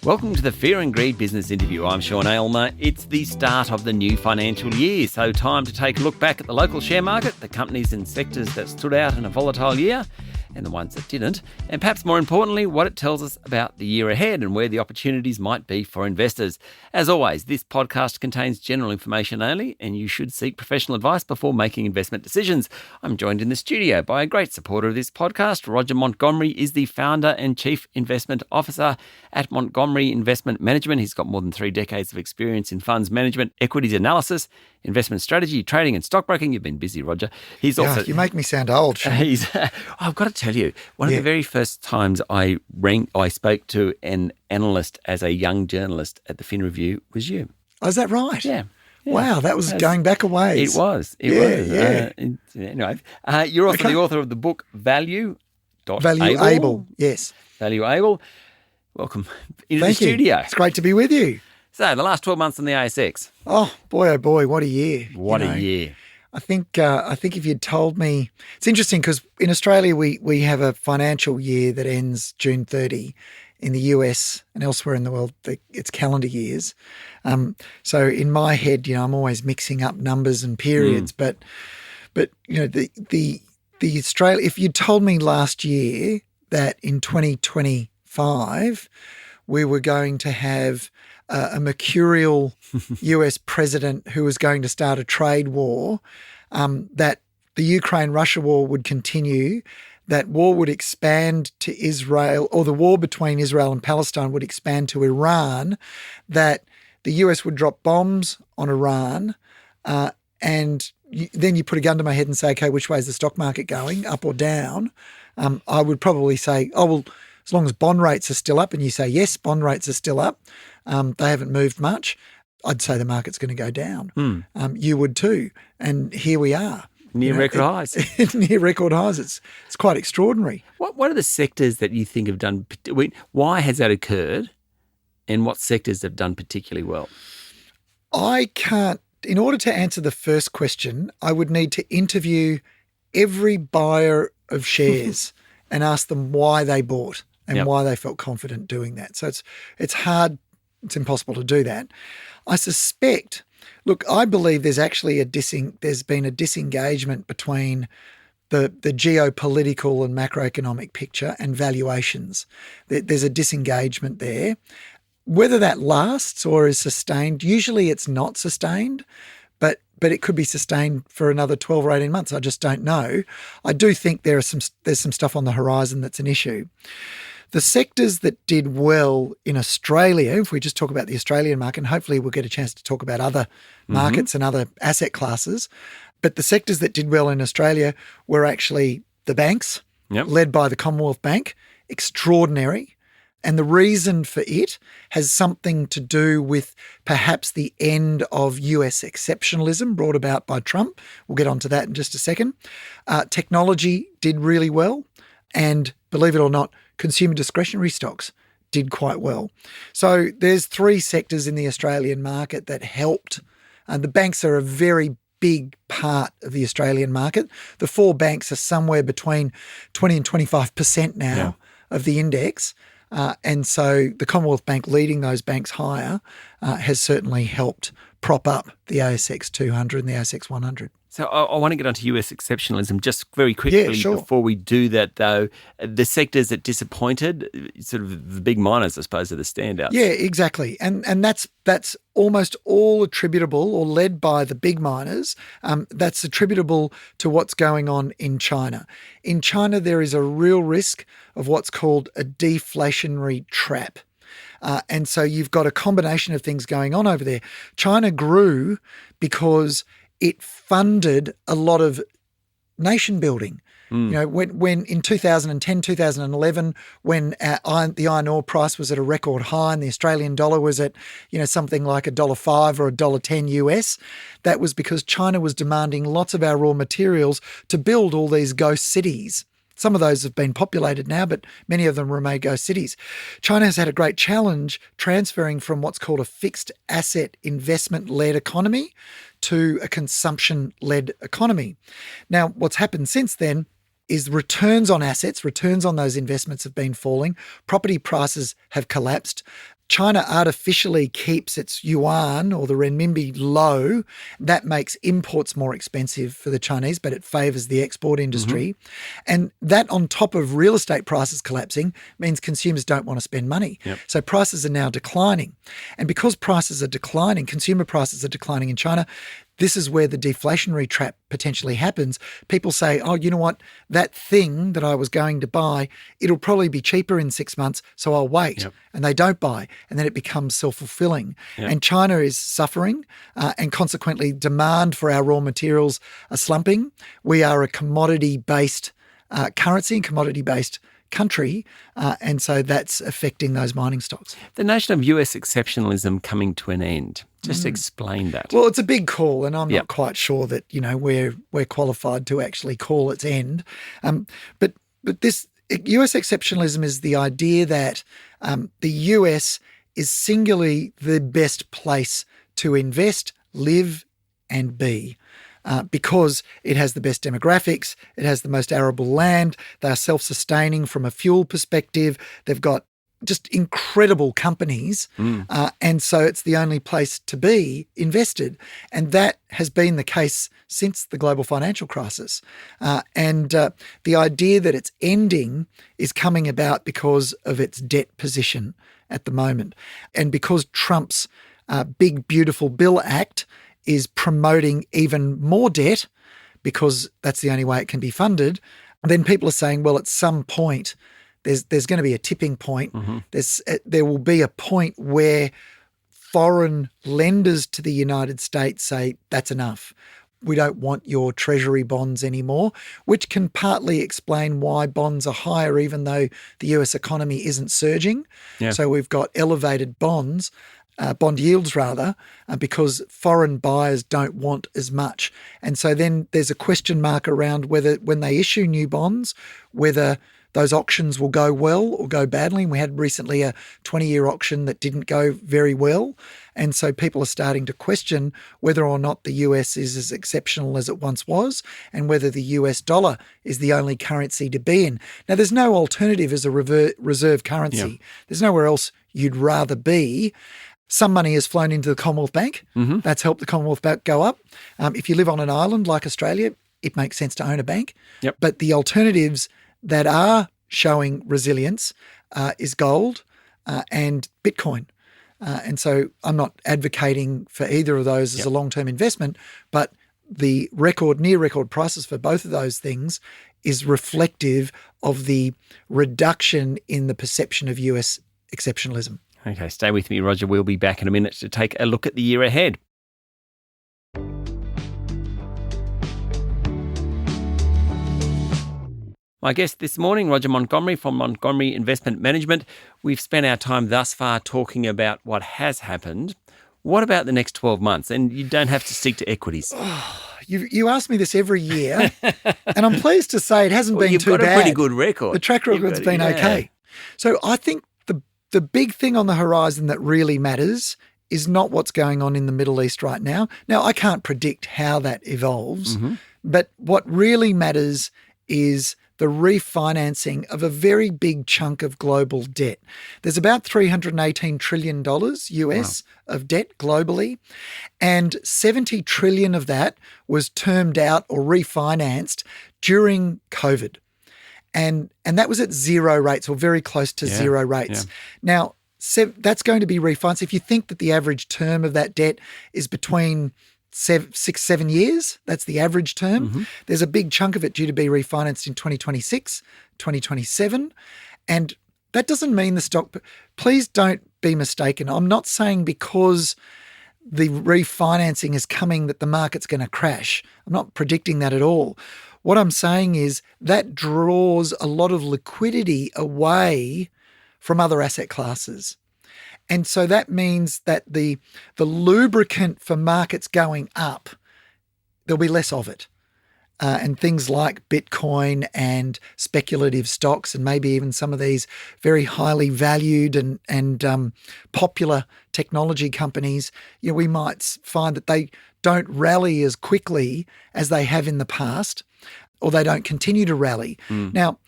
Welcome to the Fear and Greed Business Interview. I'm Sean Aylmer. It's the start of the new financial year, so time to take a look back at the local share market, the companies and sectors that stood out in a volatile year, and the ones that didn't, and perhaps more importantly, what it tells us about the year ahead and where the opportunities might be for investors. As always, this podcast contains general information only, and you should seek professional advice before making investment decisions. I'm joined in the studio by a great supporter of this podcast. Roger Montgomery is the founder and chief investment officer at Montgomery Investment Management. He's got more than 3 decades of experience in funds management, equities analysis, investment strategy, trading and stockbroking. You've been busy, Roger. He's also... You make me sound old, Sean. I've got to tell you, one of the very first times I spoke to an analyst as a young journalist at the Fin Review was you. Oh, is that right? Yeah. Wow, that was going back a ways. It was. Anyway, you're also the author of the book Valuable. Yes. Valuable. Welcome into Thank the studio. You. It's great to be with you. So, the last 12 months on the ASX. Oh boy, what a year. What a year. I think if you'd told me, it's interesting because in Australia we have a financial year that ends June 30. In the US and elsewhere in the world, it's calendar years. So in my head, I'm always mixing up numbers and periods. But the Australia, if you told me last year that in 2025 we were going to have a mercurial US president who was going to start a trade war, that the Ukraine-Russia war would continue, that war would expand to Israel, or the war between Israel and Palestine would expand to Iran, that the US would drop bombs on Iran, and then you put a gun to my head and say, okay, which way is the stock market going, up or down? I would probably say, oh, well, as long as bond rates are still up, and you say, yes, bond rates are still up, they haven't moved much, I'd say the market's going to go down. You would too. And here we are. Near record highs. Near record highs. It's quite extraordinary. What are the sectors that you think have done, why has that occurred, and what sectors have done particularly well? In order to answer the first question, I would need to interview every buyer of shares and ask them why they bought and why they felt confident doing that. So it's hard, it's impossible to do that. I suspect... Look, I believe there's actually there's been a disengagement between the geopolitical and macroeconomic picture and valuations. There's a disengagement there. Whether that lasts or is sustained, usually it's not sustained, but it could be sustained for another 12 or 18 months. I just don't know. I do think there's some stuff on the horizon that's an issue. The sectors that did well in Australia, if we just talk about the Australian market, and hopefully we'll get a chance to talk about other markets and other asset classes, but the sectors that did well in Australia were actually the banks, led by the Commonwealth Bank, extraordinary. And the reason for it has something to do with perhaps the end of US exceptionalism brought about by Trump. We'll get onto that in just a second. Technology did really well. And believe it or not, consumer discretionary stocks did quite well. So there's 3 sectors in the Australian market that helped. The banks are a very big part of the Australian market. The 4 banks are somewhere between 20 and 25% now of the index. And so the Commonwealth Bank leading those banks higher has certainly helped prop up the ASX 200 and the ASX 100. So I want to get onto US exceptionalism just very quickly. Before we do that, though. The sectors that disappointed, sort of the big miners, I suppose, are the standouts. Yeah, exactly. And that's almost all attributable or led by the big miners. That's attributable to what's going on in China. In China, there is a real risk of what's called a deflationary trap. And so you've got a combination of things going on over there. China grew because it funded a lot of nation building. When in 2010, 2011, when the iron ore price was at a record high and the Australian dollar was at, something like $1.05 or $1.10 US, that was because China was demanding lots of our raw materials to build all these ghost cities. Some of those have been populated now, but many of them remain ghost cities. China has had a great challenge transferring from what's called a fixed asset investment-led economy to a consumption-led economy. Now, what's happened since then is returns on assets, returns on those investments have been falling. Property prices have collapsed. China artificially keeps its yuan or the renminbi low. That makes imports more expensive for the Chinese, but it favours the export industry. And that on top of real estate prices collapsing means consumers don't want to spend money. So prices are now declining. And because prices are declining, consumer prices are declining in China, this is where the deflationary trap potentially happens. People say, oh, you know what? That thing that I was going to buy, it'll probably be cheaper in 6 months, so I'll wait. And they don't buy. And then it becomes self-fulfilling. And China is suffering, and consequently demand for our raw materials are slumping. We are a commodity-based currency and commodity-based country, and so that's affecting those mining stocks. The notion of US exceptionalism coming to an end. Just explain that. Well, it's a big call, and I'm not quite sure that we're qualified to actually call its end. But this US exceptionalism is the idea that the US is singularly the best place to invest, live, and be. Because it has the best demographics, it has the most arable land, they are self-sustaining from a fuel perspective, they've got just incredible companies, and so it's the only place to be invested. And that has been the case since the global financial crisis. And the idea that it's ending is coming about because of its debt position at the moment. And because Trump's Big Beautiful Bill Act is promoting even more debt because that's the only way it can be funded, then people are saying, well, at some point, there's going to be a tipping point. There will be a point where foreign lenders to the United States say, that's enough. We don't want your treasury bonds anymore, which can partly explain why bonds are higher even though the US economy isn't surging. So we've got elevated bonds. Bond yields rather, because foreign buyers don't want as much. And so then there's a question mark around whether when they issue new bonds, whether those auctions will go well or go badly. And we had recently a 20-year auction that didn't go very well. And so people are starting to question whether or not the US is as exceptional as it once was and whether the US dollar is the only currency to be in. Now, there's no alternative as a reserve currency. There's nowhere else you'd rather be. Some money has flown into the Commonwealth Bank. That's helped the Commonwealth Bank go up. If you live on an island like Australia, it makes sense to own a bank. But the alternatives that are showing resilience is gold and Bitcoin. And so I'm not advocating for either of those as a long-term investment, but the near record prices for both of those things is reflective of the reduction in the perception of US exceptionalism. Okay, stay with me, Roger. We'll be back in a minute to take a look at the year ahead. My guest this morning, Roger Montgomery from Montgomery Investment Management. We've spent our time thus far talking about what has happened. What about the next 12 months? And you don't have to stick to equities. You ask me this every year, and I'm pleased to say it hasn't been too bad. You've got a pretty good record. The track record's been okay. So I think the big thing on the horizon that really matters is not what's going on in the Middle East right now. Now, I can't predict how that evolves, but what really matters is the refinancing of a very big chunk of global debt. There's about $318 trillion US of debt globally, and 70 trillion of that was termed out or refinanced during COVID. And that was at zero rates or very close to zero rates. Now, that's going to be refinanced. If you think that the average term of that debt is between 6-7 years, that's the average term. There's a big chunk of it due to be refinanced in 2026, 2027. And that doesn't mean the stock, please don't be mistaken. I'm not saying because the refinancing is coming that the market's going to crash. I'm not predicting that at all. What I'm saying is that draws a lot of liquidity away from other asset classes. And so that means that the lubricant for markets going up, there'll be less of it. And things like Bitcoin and speculative stocks and maybe even some of these very highly valued and popular technology companies, we might find that they don't rally as quickly as they have in the past, or they don't continue to rally. Now,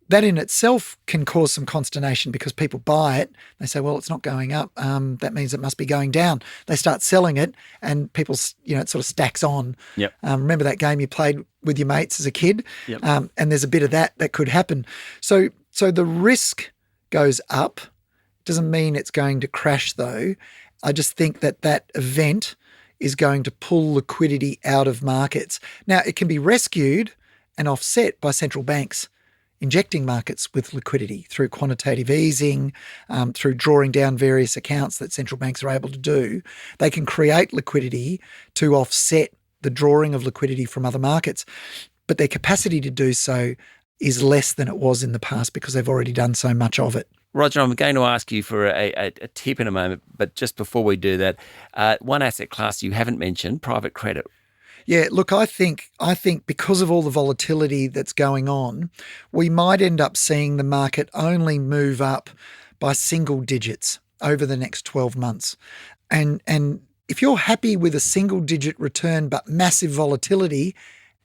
that in itself can cause some consternation because people buy it. They say, well, it's not going up. That means it must be going down. They start selling it and people, it sort of stacks on. Yep. Remember that game you played with your mates as a kid? Yep. And there's a bit of that could happen. So the risk goes up. Doesn't mean it's going to crash though. I just think that event is going to pull liquidity out of markets. Now, it can be rescued and offset by central banks injecting markets with liquidity through quantitative easing, through drawing down various accounts that central banks are able to do. They can create liquidity to offset the drawing of liquidity from other markets, but their capacity to do so is less than it was in the past because they've already done so much of it. Roger, I'm going to ask you for a tip in a moment, but just before we do that, one asset class you haven't mentioned, private credit. Yeah, look, I think because of all the volatility that's going on, we might end up seeing the market only move up by single digits over the next 12 months. And if you're happy with a single digit return but massive volatility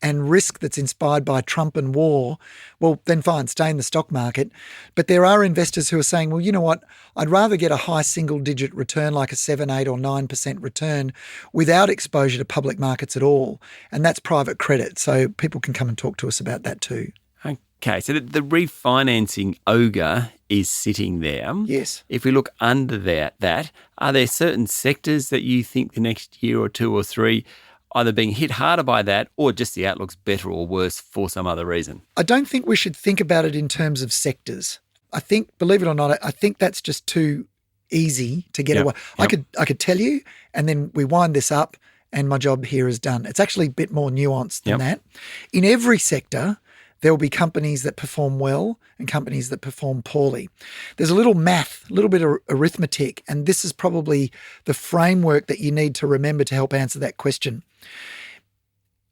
and risk that's inspired by Trump and war, well, then fine, stay in the stock market. But there are investors who are saying, well, you know what, I'd rather get a high single-digit return like a 7, 8 or 9% return without exposure to public markets at all. And that's private credit. So people can come and talk to us about that too. Okay, so the refinancing ogre is sitting there. Yes. If we look under that, are there certain sectors that you think the next year or 2 or 3 either being hit harder by that or just the outlook's better or worse for some other reason? I don't think we should think about it in terms of sectors. I think, believe it or not, I think that's just too easy to get away. Yep. I could tell you, and then we wind this up and my job here is done. It's actually a bit more nuanced than that. In every sector, there will be companies that perform well and companies that perform poorly. There's a little math, a little bit of arithmetic, and this is probably the framework that you need to remember to help answer that question.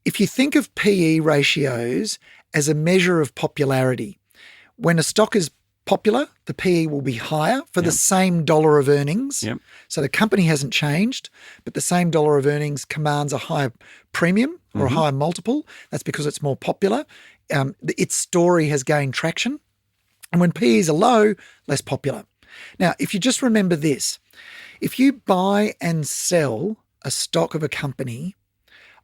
If you think of PE ratios as a measure of popularity, when a stock is popular, the PE will be higher for the same dollar of earnings. Yep. So the company hasn't changed, but the same dollar of earnings commands a higher premium or a higher multiple. That's because it's more popular. Its story has gained traction. And when PEs are low, less popular. Now, if you just remember this, if you buy and sell a stock of a company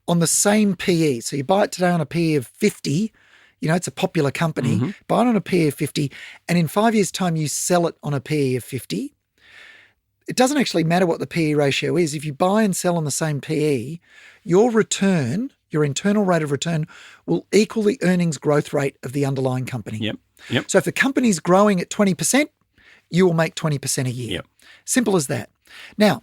on the same PE, so you buy it today on a PE of 50, it's a popular company, buy it on a PE of 50, and in 5 years' time you sell it on a PE of 50, it doesn't actually matter what the PE ratio is. If you buy and sell on the same PE, your return, your internal rate of return, will equal the earnings growth rate of the underlying company. Yep. So if the company's growing at 20%, you will make 20% a year. Yep. Simple as that. Now,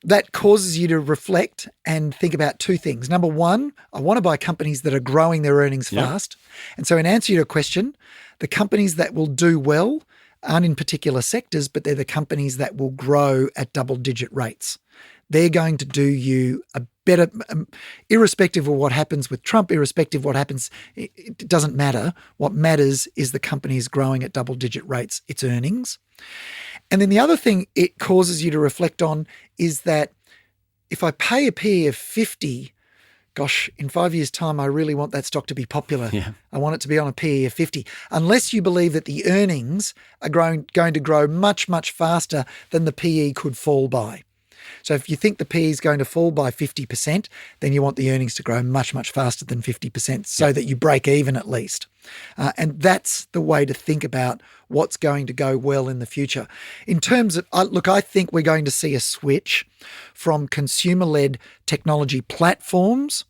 that causes you to reflect and think about two things. Number one, I want to buy companies that are growing their earnings fast. And so in answer to your question, the companies that will do well aren't in particular sectors, but they're the companies that will grow at double-digit rates. They're going to do you a better, irrespective of what happens with Trump, irrespective of what happens, it doesn't matter. What matters is the company is growing at double-digit rates, its earnings. And then the other thing it causes you to reflect on is that if I pay a PE of 50, gosh, in 5 years' time, I really want that stock to be popular. Yeah. I want it to be on a PE of 50, unless you believe that the earnings are going to grow much, much faster than the PE could fall by. So if you think the PE is going to fall by 50%, then you want the earnings to grow much, much faster than 50% so that you break even at least. And that's the way to think about what's going to go well in the future. In terms of, I think we're going to see a switch from consumer-led technology platforms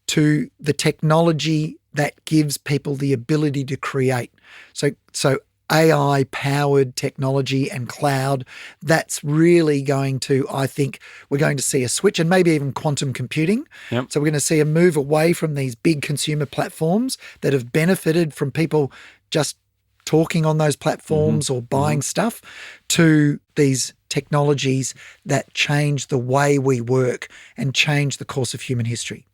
to the technology that gives people the ability to create. So AI-powered technology and cloud, that's really going to, I think, we're going to see a switch, and maybe even quantum computing. Yep. So we're going to see a move away from these big consumer platforms that have benefited from people just talking on those platforms or buying stuff to these technologies that change the way we work and change the course of human history.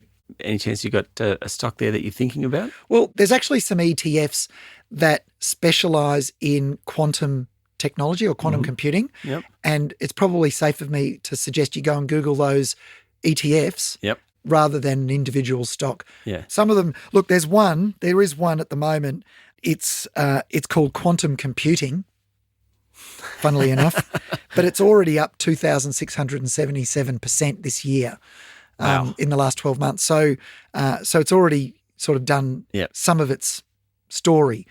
Any chance you got a stock there that you're thinking about? Well, there's actually some ETFs that specialize in quantum technology or quantum computing. Yep. And it's probably safe of me to suggest you go and Google those ETFs. Yep. rather than an individual stock. Yeah. Some of them, look, there is one at the moment. It's called quantum computing, funnily enough, but it's already up 2,677% this year. Wow. In the last 12 months. So it's already sort of done some of its story.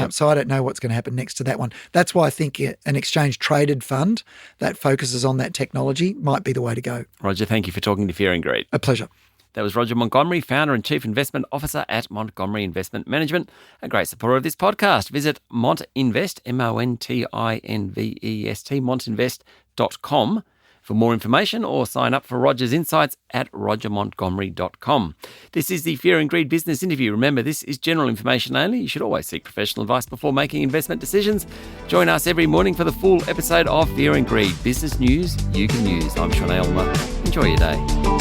So I don't know what's going to happen next to that one. That's why I think an exchange-traded fund that focuses on that technology might be the way to go. Roger, thank you for talking to Fear and Greed. A pleasure. That was Roger Montgomery, founder and chief investment officer at Montgomery Investment Management, a great supporter of this podcast. Visit Montinvest, Montinvest, montinvest.com for more information, or sign up for Roger's Insights at rogermontgomery.com. This is the Fear and Greed business interview. Remember, this is general information only. You should always seek professional advice before making investment decisions. Join us every morning for the full episode of Fear and Greed, business news you can use. I'm Sean Aylmer. Enjoy your day.